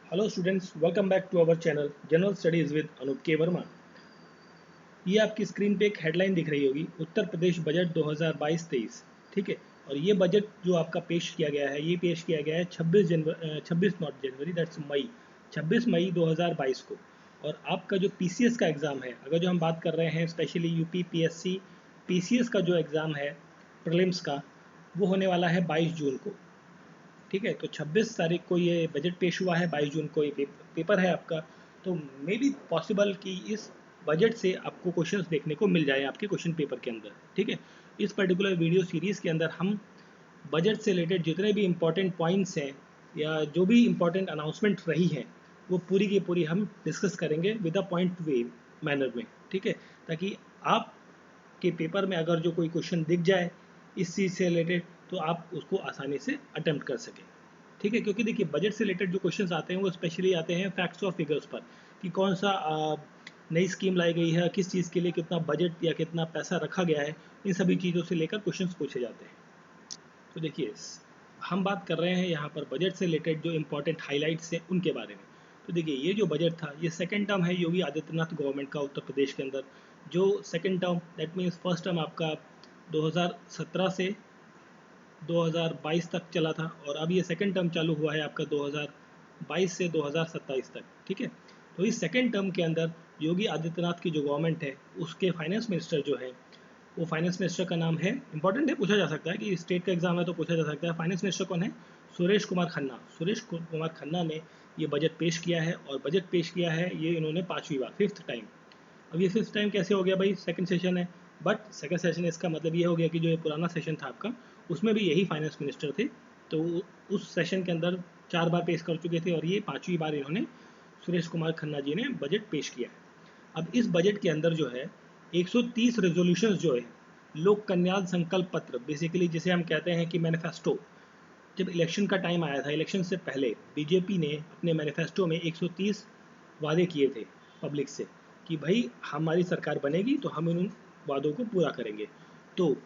Hello students, welcome back to our channel general studies with Anoop K Verma. ये आपकी screen पे एक हेडलाइन दिख रही होगी, उत्तर प्रदेश बजट 2022-23। ठीक है। और ये बजट जो आपका पेश किया गया है, ये पेश किया गया है 26 नॉट जनवरी, दैट्स मई, 26 मई 2022 को। और आपका जो पीसीएस का एग्ज़ाम है, अगर जो हम बात कर रहे हैं स्पेशली यूपी पीएससी पीसीएस का जो एग्ज़ाम है प्रीलिम्स का, वो होने वाला है 22 जून को। ठीक है। तो 26 तारीख को ये बजट पेश हुआ है, 22 जून को ये पेपर है आपका। तो मे बी पॉसिबल कि इस बजट से आपको क्वेश्चंस देखने को मिल जाए आपके क्वेश्चन पेपर के अंदर। ठीक है। इस पर्टिकुलर वीडियो सीरीज़ के अंदर हम बजट से रिलेटेड जितने भी इम्पोर्टेंट पॉइंट्स हैं या जो भी इम्पोर्टेंट अनाउंसमेंट रही हैं, वो पूरी की पूरी हम डिस्कस करेंगे with a point way manner में। ठीक है। ताकि आप के पेपर में अगर जो कोई क्वेश्चन दिख जाए इस चीज़ से रिलेटेड, तो आप उसको आसानी से अटेम्प्ट कर सकें। ठीक है। क्योंकि देखिए, बजट से रिलेटेड जो क्वेश्चंस आते हैं वो स्पेशली आते हैं फैक्ट्स और फिगर्स पर, कि कौन सा नई स्कीम लाई गई है, किस चीज़ के लिए कितना बजट या कितना पैसा रखा गया है, इन सभी चीज़ों से लेकर क्वेश्चंस पूछे जाते हैं। तो देखिए, हम बात कर रहे हैं यहाँ पर बजट से रिलेटेड जो इम्पोर्टेंट हाईलाइट्स हैं उनके बारे में। तो देखिए, ये जो बजट था, ये सेकंड टर्म है योगी आदित्यनाथ गवर्नमेंट का उत्तर प्रदेश के अंदर। जो second term, that means first term आपका 2017 से 2022 तक चला था, और अब ये सेकंड टर्म चालू हुआ है आपका 2022 से 2027 तक। ठीक है। तो इस सेकंड टर्म के अंदर योगी आदित्यनाथ की जो गवर्नमेंट है, उसके फाइनेंस मिनिस्टर जो है, वो फाइनेंस मिनिस्टर का नाम है, इंपॉर्टेंट है, पूछा जा सकता है कि स्टेट का एग्जाम है तो पूछा जा सकता है, फाइनेंस मिनिस्टर कौन है? सुरेश कुमार खन्ना। सुरेश कुमार खन्ना ने ये बजट पेश किया है, और बजट पेश किया है ये इन्होंने 5वीं बार, 5th टाइम। अब ये 5th टाइम कैसे हो गया भाई? सेकंड सेशन है, बट सेकंड सेशन इसका मतलब ये हो गया कि जो ये पुराना सेशन था आपका, उसमें भी यही फाइनेंस मिनिस्टर थे। तो उस सेशन के अंदर 4 बार पेश कर चुके थे, और ये 5वीं बार इन्होंने, सुरेश कुमार खन्ना जी ने बजट पेश किया है। अब इस बजट के अंदर जो है 130 रेजोल्यूशंस जो है, लोक कल्याण संकल्प पत्र, बेसिकली जिसे हम कहते हैं कि मैनिफेस्टो। जब इलेक्शन का टाइम आया था, इलेक्शन से पहले बीजेपी ने अपने मैनिफेस्टो में 130 वादे किए थे पब्लिक से, कि भाई हमारी सरकार बनेगी तो हम इन वादों को पूरा करेंगे। तो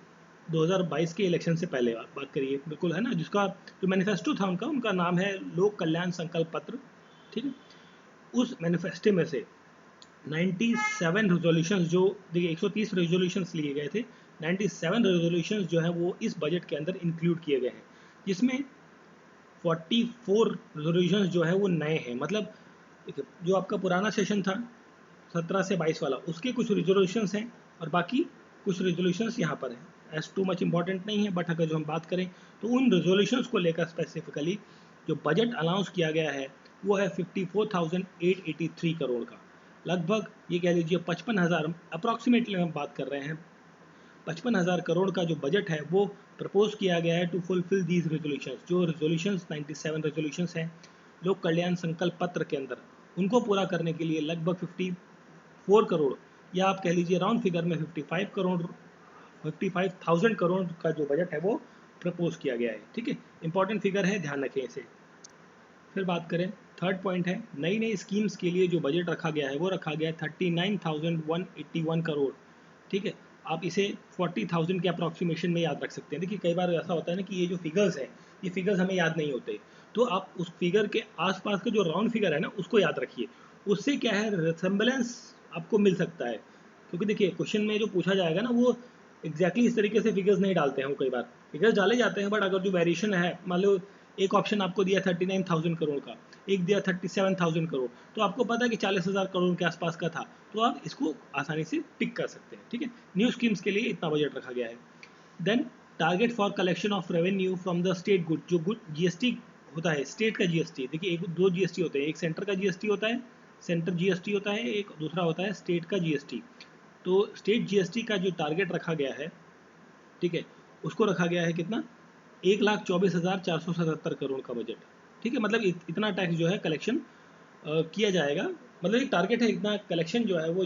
2022 के इलेक्शन से पहले बात करिए, बिल्कुल है ना, जिसका जो मैनिफेस्टो था उनका उनका नाम है लोक कल्याण संकल्प पत्र। ठीक है। उस मैनिफेस्टो में से 97 रेजोल्यूशंस, जो देखिए 130 रेजोल्यूशंस लिए गए थे, 97 रेजोल्यूशंस जो है वो इस बजट के अंदर इंक्लूड किए गए हैं, जिसमें 44 रेजोल्यूशंस जो है वो नए हैं। मतलब जो आपका पुराना सेशन था 17 से 22 वाला, उसके कुछ रेजोल्यूशंस हैं, और बाकी कुछ रेजोल्यूशंस यहाँ पर हैं। एज टू मच इंपॉर्टेंट नहीं है, बट अगर जो हम बात करें तो उन रेजोल्यूशंस को लेकर स्पेसिफिकली जो बजट अनाउंस किया गया है, वो है 54,883 करोड़ का। लगभग ये कह लीजिए 55,000, अप्रॉक्सीमेटली हम बात कर रहे हैं, 55,000 करोड़ का जो बजट है वो प्रपोज किया गया है टू फुलफिल दीज रेजोल्यूशंस। जो रेजोल्यूशंस 97 रेजोल्यूशंस हैं लोक कल्याण संकल्प पत्र के अंदर, उनको पूरा करने के लिए लगभग 54 करोड़, या आप कह लीजिए राउंड फिगर में 55 करोड़, 55,000 करोड़ का जो बजट है वो प्रपोज किया गया है। ठीक है। इंपॉर्टेंट फिगर है, ध्यान रखें इसे। फिर बात करें, थर्ड पॉइंट है, नई नई स्कीम्स के लिए जो बजट रखा गया है वो रखा गया है 39,181 करोड़। ठीक है। आप इसे 40,000 के अप्रॉक्सीमेशन में याद रख सकते हैं। देखिए, कई बार ऐसा होता है ना कि ये जो फिगर्स हैं, ये फिगर्स हमें याद नहीं होते, तो आप उस फिगर के आसपास का जो राउंड फिगर है ना, उसको याद रखिए। उससे क्या है, रिसेम्बलेंस आपको मिल सकता है। क्योंकि देखिए, क्वेश्चन में जो पूछा जाएगा ना, वो एग्जैक्टली इस तरीके से फिगर्स नहीं डालते हैं। वो कई बार फिगर्स डाले जाते हैं, बट अगर जो वेरिएशन है, मान लो एक ऑप्शन आपको दिया 39,000 करोड़ का, एक दिया 37,000 करोड़, तो आपको पता है कि 40,000 करोड़ के आसपास का था, तो आप इसको आसानी से पिक कर सकते हैं। ठीक है। न्यू स्कीम्स के लिए इतना बजट रखा गया है। Then target for collection of revenue from the state good, जो गुड जीएसटी होता है, स्टेट का जीएसटी। देखिए, एक दो जीएसटी होते हैं, एक सेंटर का जीएसटी होता है, सेंटर जीएसटी होता है, एक दूसरा होता है स्टेट का जीएसटी। तो स्टेट जीएसटी का जो टारगेट रखा गया है, ठीक है, उसको रखा गया है कितना, 1,24,477 करोड़ का बजट। ठीक है। मतलब इतना टैक्स जो है कलेक्शन किया जाएगा। मतलब एक टारगेट है, इतना कलेक्शन जो है वो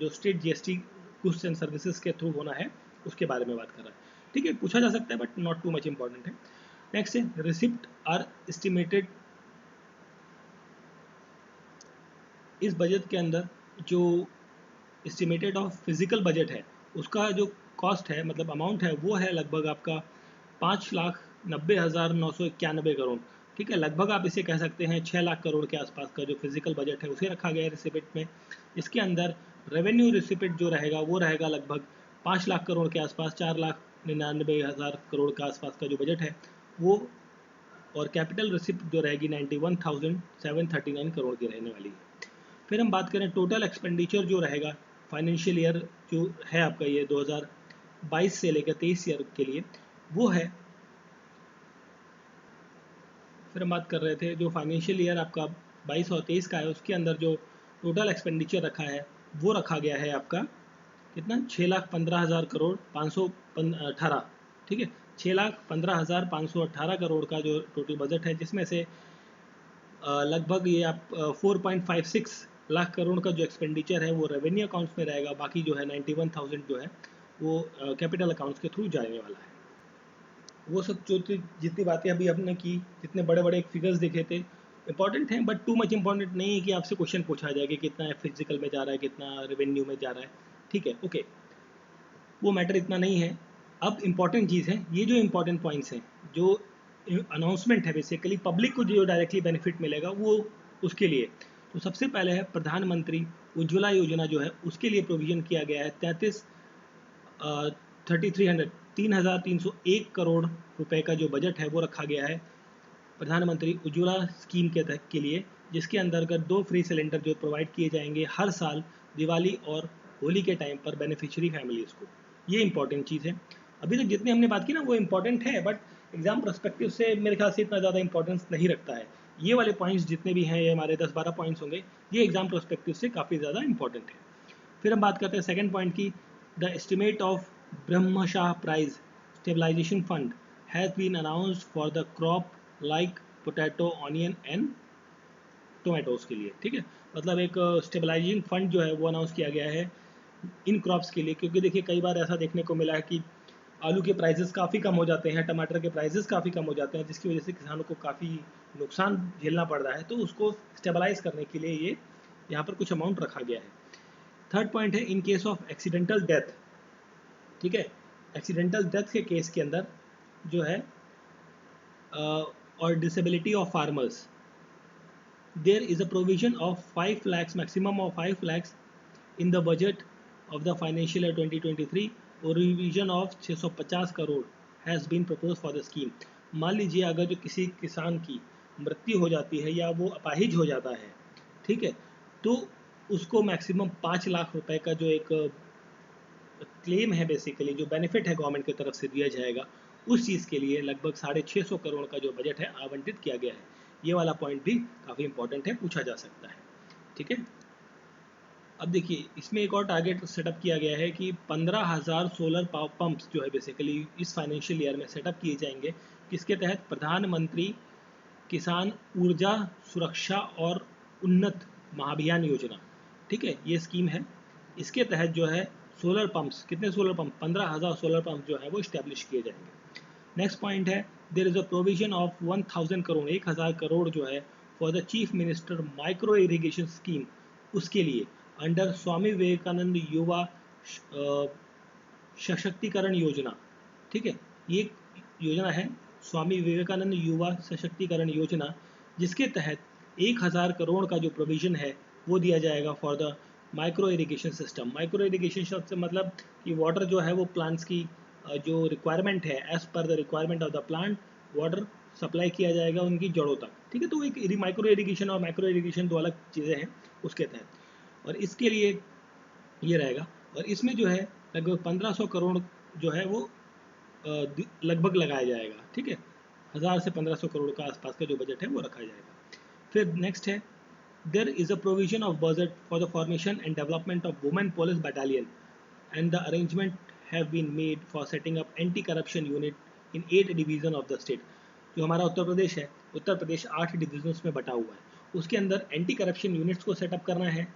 जो state GST goods and services के थ्रू होना है, उसके बारे में बात कर रहा है। ठीक है, पूछा जा सकता है, but not too much important है। नेक्स्ट है, रिसिप्ट आर एस्टिमेटेड। इस बजट के अंदर जो एस्टिमेटेड ऑफ फिजिकल बजट है, उसका जो कॉस्ट है, मतलब अमाउंट है, वो है लगभग आपका 5,90,991 करोड़। ठीक है, लगभग आप इसे कह सकते हैं 6 लाख करोड़ के आसपास का जो फिजिकल बजट है उसे रखा गया है रिसिपिट में। इसके अंदर रेवेन्यू रिसिपिट जो रहेगा वो रहेगा लगभग 5 लाख करोड़ के आसपास, 4,99,000 करोड़ के आसपास का जो बजट है वो, और कैपिटल रिसिप्ट जो रहेगी 91,739 करोड़ की रहने वाली है। फिर हम बात करें टोटल एक्सपेंडिचर जो रहेगा फाइनेंशियल ईयर जो है आपका ये 2022 से लेकर 23 ईयर के लिए वो है, फिर हम बात कर रहे थे जो फाइनेंशियल ईयर आपका 22 और 23 का है उसके अंदर जो टोटल एक्सपेंडिचर रखा है वो रखा गया है आपका कितना, 6,15,000 करोड़ 518, ठीक है, 6,15,518 करोड़ का जो टोटल बजट है, जिसमें से लगभग ये आप 4.56 लाख करोड़ का जो एक्सपेंडिचर है वो रेवेन्यू अकाउंट्स में रहेगा, बाकी जो है 91,000 जो है वो कैपिटल अकाउंट्स के थ्रू जाने वाला है। वो सब जो जितनी बातें अभी हमने की, जितने बड़े बड़े फिगर्स देखे थे, इंपॉर्टेंट हैं बट टू मच इंपॉर्टेंट नहीं है कि आपसे क्वेश्चन पूछा जाए कि कितना फिजिकल में जा रहा है, कितना रेवेन्यू में जा रहा है, ठीक है, ओके, वो मैटर इतना नहीं है। अब इम्पॉर्टेंट चीज़ है, ये जो इम्पॉर्टेंट पॉइंट्स हैं, जो अनाउंसमेंट है बेसिकली पब्लिक को जो डायरेक्टली बेनिफिट मिलेगा वो उसके लिए, तो सबसे पहले है प्रधानमंत्री उज्ज्वला योजना जो है उसके लिए प्रोविज़न किया गया है 3,301 करोड़ रुपए का जो बजट है वो रखा गया है प्रधानमंत्री उज्ज्वला स्कीम के लिए, जिसके अंतर्गत 2 फ्री सिलेंडर जो प्रोवाइड किए जाएंगे हर साल दिवाली और होली के टाइम पर बेनिफिशियरी फैमिलीज़ को। ये इंपॉर्टेंट चीज़ है। अभी तक जितनी हमने बात की ना वो इंपॉर्टेंट है बट एग्जाम पर्सपेक्टिव से मेरे ख्याल से इतना ज़्यादा इंपॉर्टेंस नहीं रखता है। ये वाले पॉइंट्स जितने भी हैं, ये हमारे 10-12 पॉइंट्स होंगे, ये एग्जाम पर्सपेक्टिव से काफ़ी ज़्यादा इंपॉर्टेंट है। फिर हम बात करते हैं सेकंड पॉइंट की, द एस्टिमेट ऑफ ब्रह्मशाह price stabilization fund has been announced for the crop like potato, onion and tomatoes के लिए, ठीक है, मतलब एक स्टेबलाइजेशन फंड जो है वो अनाउंस किया गया है इन क्रॉप्स के लिए, क्योंकि देखिए कई बार ऐसा देखने को मिला है कि आलू के प्राइसेस काफ़ी कम हो जाते हैं, टमाटर के प्राइसेस काफ़ी कम हो जाते हैं, जिसकी वजह से किसानों को काफ़ी नुकसान झेलना पड़ रहा है, तो उसको स्टेबलाइज करने के लिए ये यहाँ पर कुछ अमाउंट रखा गया है। थर्ड पॉइंट है in case of accidental death, ठीक है, एक्सीडेंटल डेथ के केस के अंदर जो है और disability of farmers, there is a provision of 5 lakhs, maximum of 5 lakhs in the budget of the financial year 2023 और revision of 650 crore has been proposed for the scheme। मान लीजिए अगर जो किसी किसान की मृत्यु हो जाती है या वो अपाहिज हो जाता है, ठीक है, तो उसको मैक्सिमम 5 लाख रुपए का जो एक क्लेम है, बेसिकली जो बेनिफिट है गवर्नमेंट की तरफ से दिया जाएगा, उस चीज़ के लिए लगभग 650 करोड़ का जो बजट है आवंटित किया गया है। ये वाला पॉइंट भी काफ़ी इंपॉर्टेंट है, पूछा जा सकता है, ठीक है। अब देखिए इसमें एक और टारगेट सेटअप किया गया है कि 15,000 सोलर पंप्स जो है बेसिकली इस फाइनेंशियल ईयर में सेटअप किए जाएंगे, किसके तहत, प्रधानमंत्री किसान ऊर्जा सुरक्षा और उन्नत महाभियान योजना, ठीक है, ये स्कीम है। इसके तहत जो है सोलर पंप्स, कितने सोलर पंप, 15,000 सोलर पंप जो है वो इस्टेब्लिश किए जाएंगे। नेक्स्ट पॉइंट है there is a provision of 1,000 crore, 1,000 crore जो है for the chief minister micro irrigation scheme, उसके लिए अंडर स्वामी विवेकानंद युवा सशक्तिकरण योजना, ठीक है, ये योजना है स्वामी विवेकानंद युवा सशक्तिकरण योजना, जिसके तहत 1,000 करोड़ का जो प्रोविजन है वो दिया जाएगा for the micro irrigation system. Micro irrigation शब्द से मतलब कि वाटर जो है वो प्लांट्स की जो रिक्वायरमेंट है, as per the requirement of the plant water supply किया जाएगा उनकी जड़ों तक, ठीक है, तो एक माइक्रो इरिगेशन और मैक्रो इरिगेशन दो अलग चीज़ें हैं उसके तहत, और इसके लिए ये रहेगा। और इसमें जो है लगभग 1,500 करोड़ जो है वो लगभग लगाया जाएगा, ठीक है, 1,000 से 1,500 करोड़ का आसपास का जो बजट है वो रखा जाएगा। फिर नेक्स्ट है there is a provision of budget for the formation and development of women police battalion and the arrangement have been made for setting up anti corruption unit in 8 division of the state. जो हमारा उत्तर प्रदेश है, Uttar Pradesh 8 divisions में बटा हुआ है, उसके अंदर anti corruption units को सेटअप करना है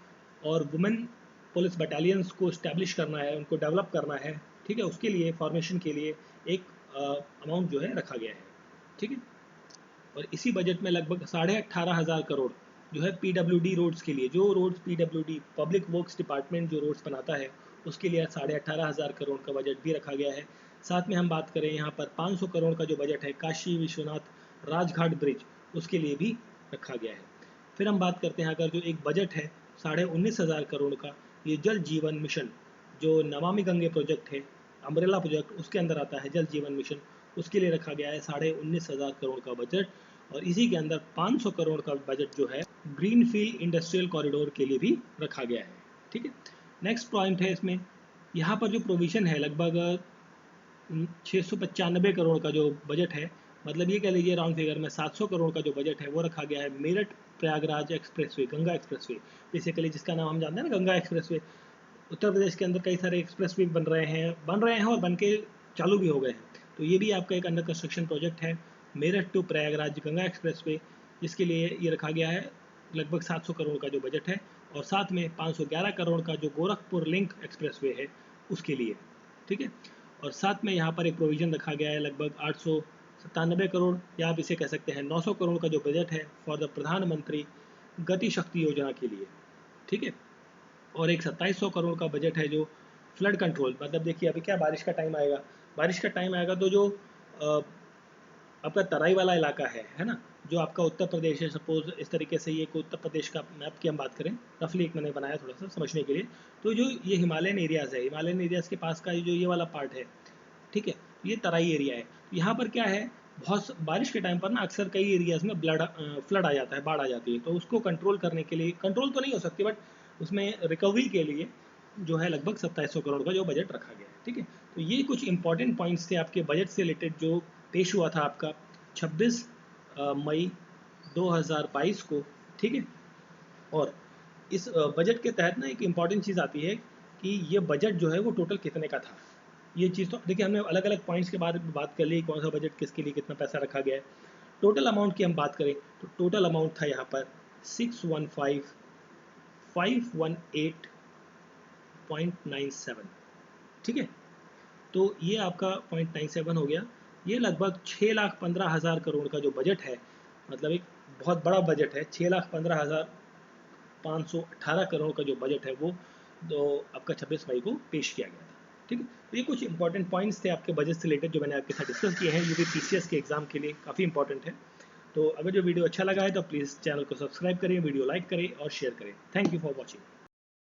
और वुमेन पुलिस बटालियंस को इस्टेब्लिश करना है, उनको डेवलप करना है, ठीक है, उसके लिए फॉर्मेशन के लिए एक अमाउंट जो है रखा गया है, ठीक है। और इसी बजट में लगभग 18,500 करोड़ जो है पीडब्ल्यूडी रोड्स के लिए, जो roads PWD public works department जो रोड्स बनाता है उसके लिए 18,500 करोड़ का बजट भी रखा गया है। साथ में हम बात करें यहाँ पर 500 करोड़ का जो बजट है काशी विश्वनाथ राजघाट ब्रिज, उसके लिए भी रखा गया है। फिर हम बात करते हैं अगर जो एक बजट है 19,500 करोड़ का, ये जल जीवन मिशन जो नमामि गंगे प्रोजेक्ट है, अम्ब्रेला प्रोजेक्ट उसके अंदर आता है, जल जीवन मिशन, उसके लिए रखा गया है 19,500 करोड़ का बजट। और इसी के अंदर 500 करोड़ का बजट जो है ग्रीन फील्ड इंडस्ट्रियल कॉरिडोर के लिए भी रखा गया है। ठीक है, नेक्स्ट पॉइंट है इसमें, यहाँ पर जो प्रोविज़न है लगभग 695 करोड़ का जो बजट है, मतलब ये कह लीजिए राउंड फिगर में 700 करोड़ का जो बजट है वो रखा गया है Meerut Prayagraj expressway, Ganga expressway basically, जिसका नाम हम जानते हैं ना, गंगा एक्सप्रेसवे। उत्तर प्रदेश के अंदर कई सारे एक्सप्रेसवे बन रहे हैं और बन के चालू भी हो गए हैं। तो ये भी आपका एक अंडर कंस्ट्रक्शन प्रोजेक्ट है, मेरठ टू प्रयागराज गंगा एक्सप्रेसवे, जिसके लिए ये रखा गया है लगभग 700 करोड़ का जो बजट है। और साथ में 511 करोड़ का जो गोरखपुर लिंक एक्सप्रेसवे है उसके लिए। ठीक है, और साथ में यहाँ पर एक प्रोविज़न रखा गया है लगभग 897 करोड़, या आप इसे कह सकते हैं 900 करोड़ का जो बजट है फॉर द प्रधानमंत्री गति शक्ति योजना के लिए। ठीक है, और एक 2700 करोड़ का बजट है जो फ्लड कंट्रोल, मतलब देखिए अभी क्या बारिश का टाइम आएगा, तो जो आपका तराई वाला इलाका है ना, जो आपका उत्तर प्रदेश है, सपोज इस तरीके से ये उत्तर प्रदेश का मैप की हम बात करें, रफली एक मैंने बनाया थोड़ा सा समझने के लिए, तो जो ये हिमालयन एरियाज़ है, हिमालयन एरियाज़ के पास का जो ये वाला पार्ट है, ठीक है, ये तराई एरिया है। यहाँ पर क्या है, बहुत बारिश के टाइम पर ना अक्सर कई एरियाज़ में फ्लड आ जाता है, बाढ़ आ जाती है, तो उसको कंट्रोल करने के लिए, कंट्रोल तो नहीं हो सकती बट उसमें रिकवरी के लिए जो है लगभग 2700 करोड़ का जो बजट रखा गया है। ठीक है, तो ये कुछ इंपॉर्टेंट पॉइंट्स थे आपके बजट से रिलेटेड जो पेश हुआ था आपका 26 मई 2022 को। ठीक है, और इस बजट के तहत ना एक इम्पॉर्टेंट चीज़ आती है कि ये बजट जो है वो टोटल कितने का था। ये चीज़ तो देखिए हमने अलग अलग पॉइंट्स के बारे में बात कर ली, कौन सा बजट किसके लिए कितना पैसा रखा गया है। टोटल अमाउंट की हम बात करें तो टोटल अमाउंट था यहाँ पर 615,518.97। ठीक है, तो ये आपका 0.97 हो गया। ये लगभग 6,15,000 करोड़ का जो बजट है, मतलब एक बहुत बड़ा बजट है, 6,15,518 करोड़ का जो बजट है वो तो आपका 26 मई को पेश किया गया था। ठीक है, तो ये कुछ इंपॉर्टेंट पॉइंट्स थे आपके बजट से रिलेटेड जो मैंने आपके साथ डिस्कस किए हैं, ये भी पीसीएस के एग्जाम के लिए काफ़ी इंपॉर्टेंट है। तो अगर जो वीडियो अच्छा लगा है तो प्लीज़ चैनल को सब्सक्राइब करें, वीडियो लाइक करें और शेयर करें। Thank you for watching.